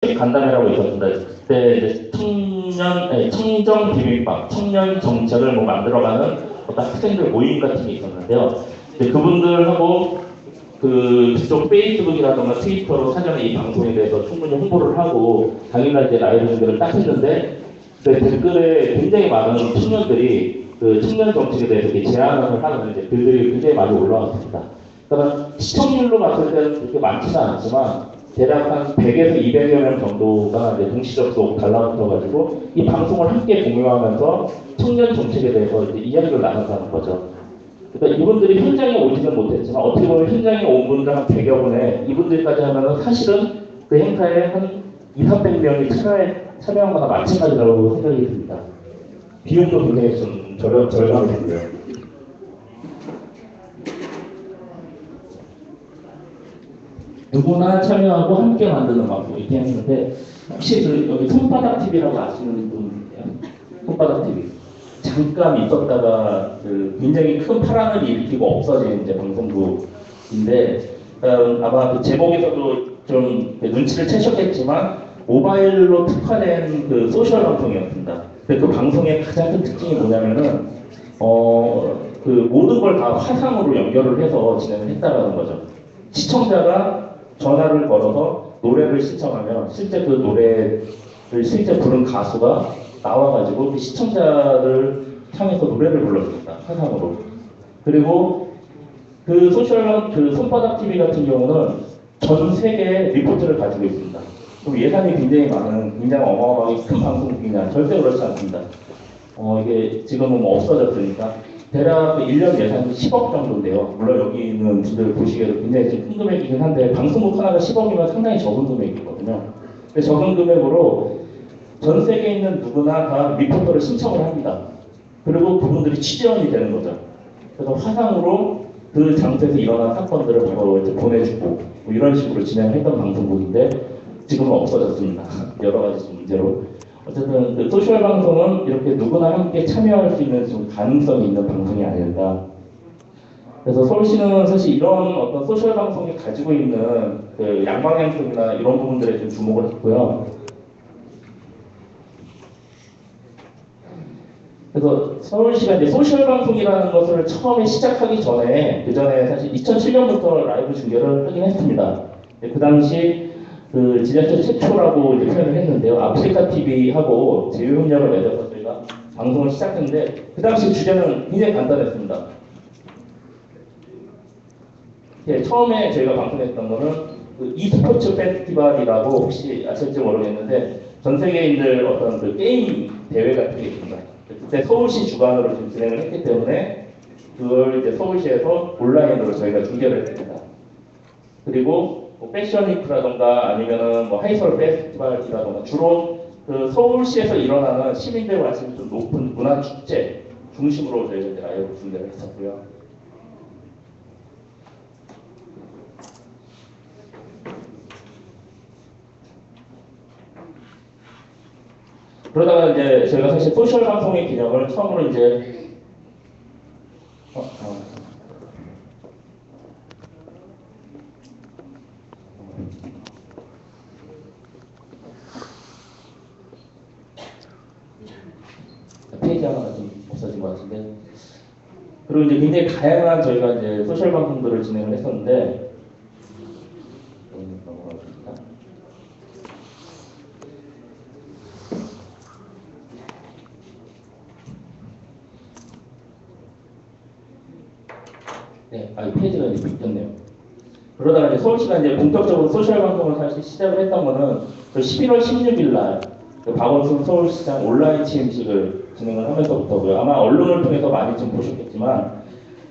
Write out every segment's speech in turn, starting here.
간담회라고 있었습니다. 그때 이제 청정 비빔밥, 청년 정책을 뭐 만들어가는 어떤 학생들 모임 같은 게 있었는데요. 그분들하고 그쪽 페이스북이라던가 트위터로 사전에 이 방송에 대해서 충분히 홍보를 하고 당일날 이제 라이브 중계를 딱 했는데 댓글에 굉장히 많은 청년들이 그 청년 정책에 대해서 이렇게 제안을 하는 이제 글들이 굉장히 많이 올라왔습니다. 그러니까 시청률로 봤을 때는 그렇게 많지는 않지만 대략 한 100에서 200여 명 정도가 이제 동시 접속 달라붙어가지고 이 방송을 함께 공유하면서 청년 정책에 대해서 이제 이야기를 나눈다는 거죠. 그러니까 이분들이 현장에 오지는 못했지만 어떻게 보면 현장에 온 분들 한 100여 분에 이분들까지 하면은 사실은 그 행사에 한 2, 300명이 참여한 거나 마찬가지라고 생각이 듭니다. 비용도 굉장히 좀 절감되고요. 누구나 참여하고 함께 만드는 방송 이렇게 했는데 혹시 여기 손바닥 TV라고 아시는 분 있나요? 손바닥 TV. 잠깐 있었다가 굉장히 큰 파란을 일으키고 없어진 이제 방송국인데 아마 그 제목에서도 좀 눈치를 채셨겠지만 모바일로 특화된 그 소셜 방송이었습니다. 근데 그 방송의 가장 큰 특징이 뭐냐면은 그 모든 걸 다 화상으로 연결을 해서 진행을 했다라는 거죠. 시청자가 전화를 걸어서 노래를 신청하면 실제 그 노래를 실제 부른 가수가 나와가지고 그 시청자를 향해서 노래를 불러줍니다. 화상으로. 그리고 그 손바닥 TV 같은 경우는 전 세계 리포트를 가지고 있습니다. 그럼 예산이 굉장히 많은, 굉장히 어마어마하게 큰 방송국이냐? 절대 그렇지 않습니다. 이게 지금은 뭐 없어졌으니까. 대략 1년 예산이 10억 정도인데요. 물론 여기 있는 분들 보시기에도 굉장히 좀 큰 금액이긴 한데, 방송국 하나가 10억이면 상당히 적은 금액이거든요. 근데 적은 금액으로 전 세계에 있는 누구나 다 리포터를 신청을 합니다. 그리고 그분들이 취재원이 되는 거죠. 그래서 화상으로 그 장소에서 일어난 사건들을 바로 이제 보내주고 뭐 이런 식으로 진행을 했던 방송국인데 지금은 없어졌습니다. 여러 가지 문제로. 어쨌든 그 소셜 방송은 이렇게 누구나 함께 참여할 수 있는 좀 가능성이 있는 방송이 아닐까. 그래서 서울시는 사실 이런 어떤 소셜 방송이 가지고 있는 그 양방향성이나 이런 부분들에 좀 주목을 했고요. 그래서 서울시가 이제 소셜 방송이라는 것을 처음에 시작하기 전에, 그 전에 사실 2007년부터 라이브 중계를 하긴 했습니다. 그 당시 그 지자체 최초라고 이제 표현을 했는데요. 아프리카 TV하고 제휴협력을 맺어서 저희가 방송을 시작했는데, 그 당시 주제는 굉장히 간단했습니다. 예, 처음에 저희가 방송했던 거는 그 e스포츠 페스티벌이라고 혹시 아실지 모르겠는데, 전 세계인들 어떤 그 게임 대회 같은 게 있습니다. 그때 서울시 주관으로 좀 진행을 했기 때문에 그걸 이제 서울시에서 온라인으로 저희가 중계를 했습니다. 그리고 뭐 패션위크라던가 아니면은 뭐 하이솔 페스티벌이라던가 주로 그 서울시에서 일어나는 시민들 관심이 좀 높은 문화 축제 중심으로 저희가 이제 라이브 중계를 했었고요. 그러다가 이제 저희가 사실 소셜 방송의 개념을 처음으로 이제 페이지 하나가 좀 없어진 것 같은데, 그리고 이제 굉장히 다양한 저희가 이제 소셜 방송들을 진행을 했었는데, 네, 이 페이지가 이제 바뀌었네요. 그러다가 이제 서울시가 이제 본격적으로 소셜 방송을 사실 시작을 했던 거는 11월 16일 날 박원순 서울시장 온라인 취임식을 진행을 하면서부터고요. 아마 언론을 통해서 많이 좀 보셨겠지만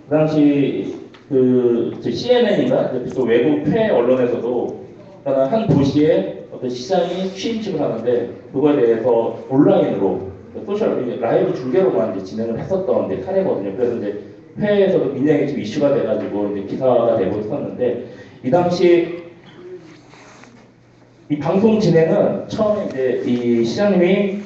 그 당시 그 CNN인가 또 외국 폐 언론에서도 한 도시에 어떤 시장이 취임식을 하는데 그거에 대해서 온라인으로 소셜 라이브 중계로만 이제 진행을 했었던 사례거든요. 그래서 이제 해외에서도 굉장히 좀 이슈가 돼가지고 이제 기사가 되고 있었는데, 이 당시 이 방송 진행은 처음에 이제 이 시장님이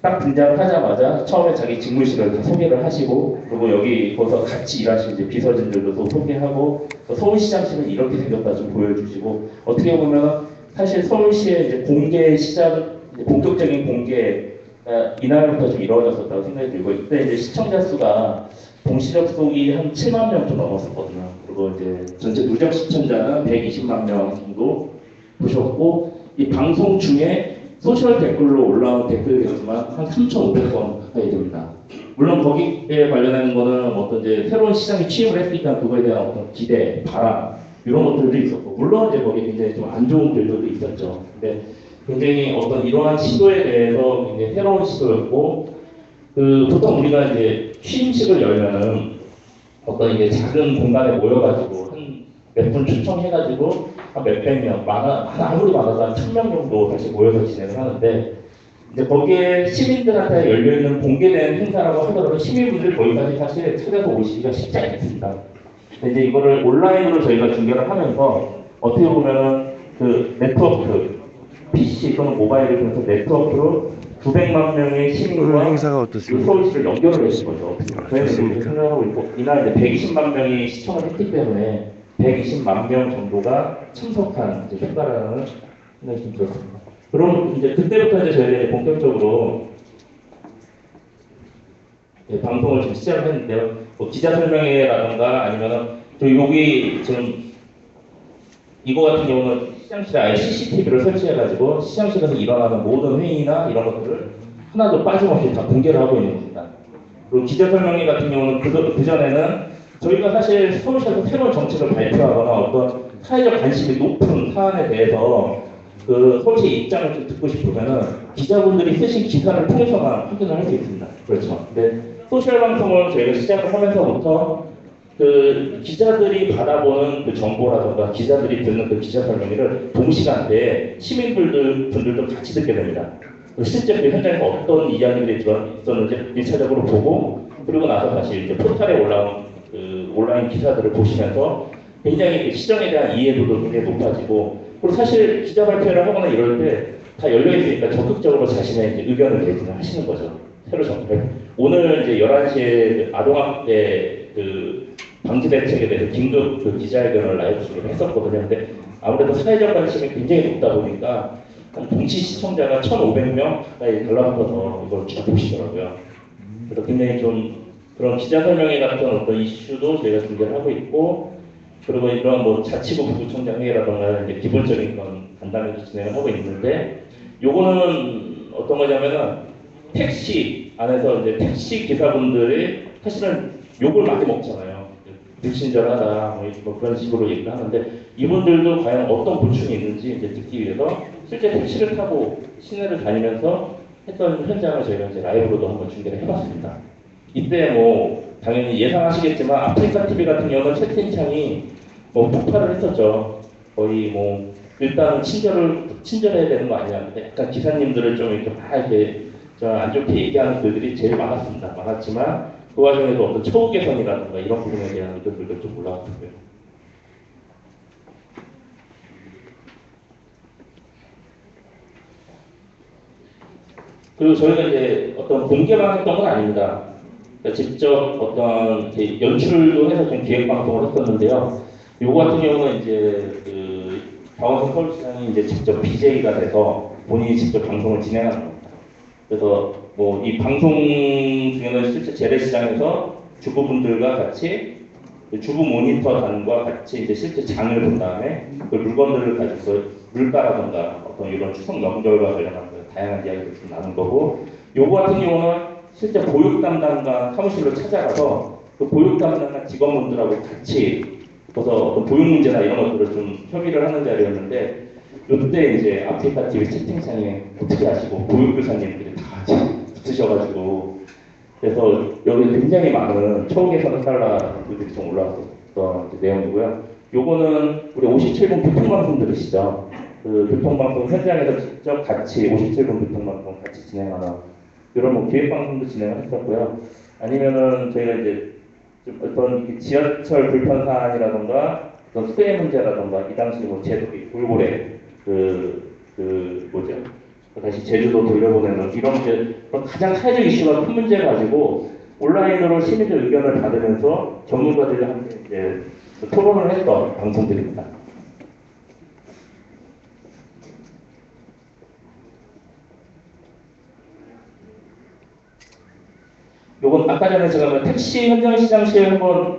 딱 등장을 하자마자 처음에 자기 직무실을 다 소개를 하시고, 그리고 여기 거기서 같이 일하시는 이제 비서진들도 또 소개하고, 서울시장실은 이렇게 생겼다 좀 보여주시고, 어떻게 보면 사실 서울시의 이제 공개 시작, 이제 본격적인 공개가 이날부터 좀 이루어졌었다고 생각이 들고, 이때 이제 시청자 수가 동시 접속이 한 7만 명 좀 넘었었거든요. 그리고 이제 전체 누적 시청자는 120만 명 정도 보셨고, 이 방송 중에 소셜 댓글로 올라온 댓글 개수만 한 3,500건 가까이 됩니다. 물론 거기에 관련된 거는 어떤 이제 새로운 시장에 취입을 했으니까 그거에 대한 어떤 기대, 바람 이런 것들도 있었고, 물론 이제 거기에 굉장히 좀 안 좋은 글들도 있었죠. 근데 굉장히 어떤 이러한 시도에 대해서 굉장히 새로운 시도였고, 그 보통 우리가 이제 취임식을 열면은 어떤 이게 작은 공간에 모여가지고 한 몇 분 초청해가지고 한 몇백 명, 아무리 많아도 한 1,000명 정도 다시 모여서 진행을 하는데, 이제 거기에 시민들한테 열려있는 공개된 행사라고 하더라도 시민분들이 거기까지 사실 찾아서 오시기가 쉽지 않습니다. 근데 이제 이거를 온라인으로 저희가 중계를 하면서 어떻게 보면은 그 네트워크, PC 또는 모바일을 통해서 네트워크로 900만 명의 시민과 행사가 어떻습니까? 서울시를 연결을 해준 거죠. 저희는 좋습니까? 생각하고 있고, 이날 이제 120만 명이 시청을 했기 때문에 120만 명 정도가 참석한 이제 효과라는 생각이 좀 들었습니다. 그럼 이제 그때부터 이제 저희가 이제 본격적으로 방송을 좀 시작을 했는데요. 뭐 기자 설명회라던가 아니면은 저 여기 지금 이거 같은 경우는 시장실에 아예 CCTV를 설치해가지고 시장실에서 일어나는 모든 회의나 이런 것들을 하나도 빠짐없이 다 공개를 하고 있는 겁니다. 그리고 기자 설명회 같은 경우는 그 전에는 저희가 사실 서울시에서 새로운 정책을 발표하거나 어떤 사회적 관심이 높은 사안에 대해서 그 서울시 입장을 좀 듣고 싶으면은 기자분들이 쓰신 기사를 통해서만 확인을 할 수 있습니다. 그렇죠. 근데 소셜 방송을 저희가 시작을 하면서부터 그 기자들이 받아보는 그 정보라든가 기자들이 듣는 그 기자 설명회를 동시간대에 시민분들도 같이 듣게 됩니다. 실제 그 현장에서 어떤 이야기들이 있었는지 1차적으로 보고, 그리고 나서 다시 이제 포털에 올라온 그 온라인 기사들을 보시면서 굉장히 그 시정에 대한 이해도도 굉장히 높아지고, 그리고 사실 기자 발표를 하거나 이럴 때 다 열려있으니까 적극적으로 자신의 이제 의견을 내지는 하시는 거죠. 새로 정책. 오늘 이제 11시에 아동학대 그 방지 대책에 대해서 긴급 그 기자회견을 라이브로 했었거든요. 근데 아무래도 사회적 관심이 굉장히 높다 보니까 동시 시청자가 1,500명 가까이 달라붙어서 이걸 쭉 보시더라고요. 그래서 굉장히 좀 그런 기자 설명회 같은 어떤 이슈도 저희가 준비를 하고 있고, 그리고 이런 뭐 자치구 부구청장 회의라던가 이제 기본적인 그런 간담회도 진행을 하고 있는데, 요거는 어떤 거냐면은 택시 안에서 이제 택시 기사분들이 사실은 욕을 많이 먹잖아요. 불친절하다 뭐 그런 식으로 얘기를 하는데, 이분들도 과연 어떤 고충이 있는지 이제 듣기 위해서 실제 택시를 타고 시내를 다니면서 했던 현장을 저희가 이제 라이브로도 한번 중계를 해봤습니다. 이때 뭐 당연히 예상하시겠지만 아프리카 TV 같은 경우는 채팅창이 뭐 폭발을 했었죠. 거의 뭐 일단은 친절해야 되는 거 아니냐. 근데 약간 기사님들을 좀 이렇게 막 이렇게 좀 안 좋게 얘기하는 글들이 제일 많았지만 그 과정에도 어떤 처우 개선이라든가 이런 부분에 대한 의견들도 좀 올라왔고요. 그리고 저희가 이제 어떤 공개만 했던 건 아닙니다. 그러니까 직접 어떤 연출도 해서 좀 기획 방송을 했었는데요. 요거 같은 경우는 이제 그 박원순 서울시장이 이제 직접 BJ가 돼서 본인이 직접 방송을 진행하는 겁니다. 그래서 뭐 이 방송 중에는 실제 재래시장에서 주부분들과 같이 주부 모니터단과 같이 이제 실제 장을 본 다음에 그 물건들을 가지고 물가라든가 어떤 이런 추석 명절과 관련한 다양한 이야기를 좀 나눈 거고, 요거 같은 경우는 실제 보육 담당과 사무실로 찾아가서 그 보육 담당과 직원분들하고 같이 그래서 어떤 보육 문제나 이런 것들을 좀 협의를 하는 자리였는데, 이때 이제 아프리카 TV 채팅창에 어떻게 하시고 보육교사님들이 다 같이 붙으셔가지고, 그래서 여기 굉장히 많은 처우 개선 해달라들이 좀 올라왔었던 내용이고요. 요거는 우리 57분 교통방송 들으시죠? 그 교통방송 현장에서 직접 같이 57분 교통방송 같이 진행하는 이런 뭐 기획방송도 진행을 했었고요. 아니면은 저희가 이제 좀 어떤 지하철 불편 사안이라던가 어떤 수해 문제라던가 이 당시 뭐 제도기 돌고래 뭐죠? 다시 제주도 돌려보내는 이런 문제, 가장 사회적 이슈가 큰 문제 가지고 온라인으로 시민들 의견을 받으면서 전문가들과 함께 이제 토론을 했던 방송들입니다. 요건 아까 전에 제가 택시 현장 시장 시에 한번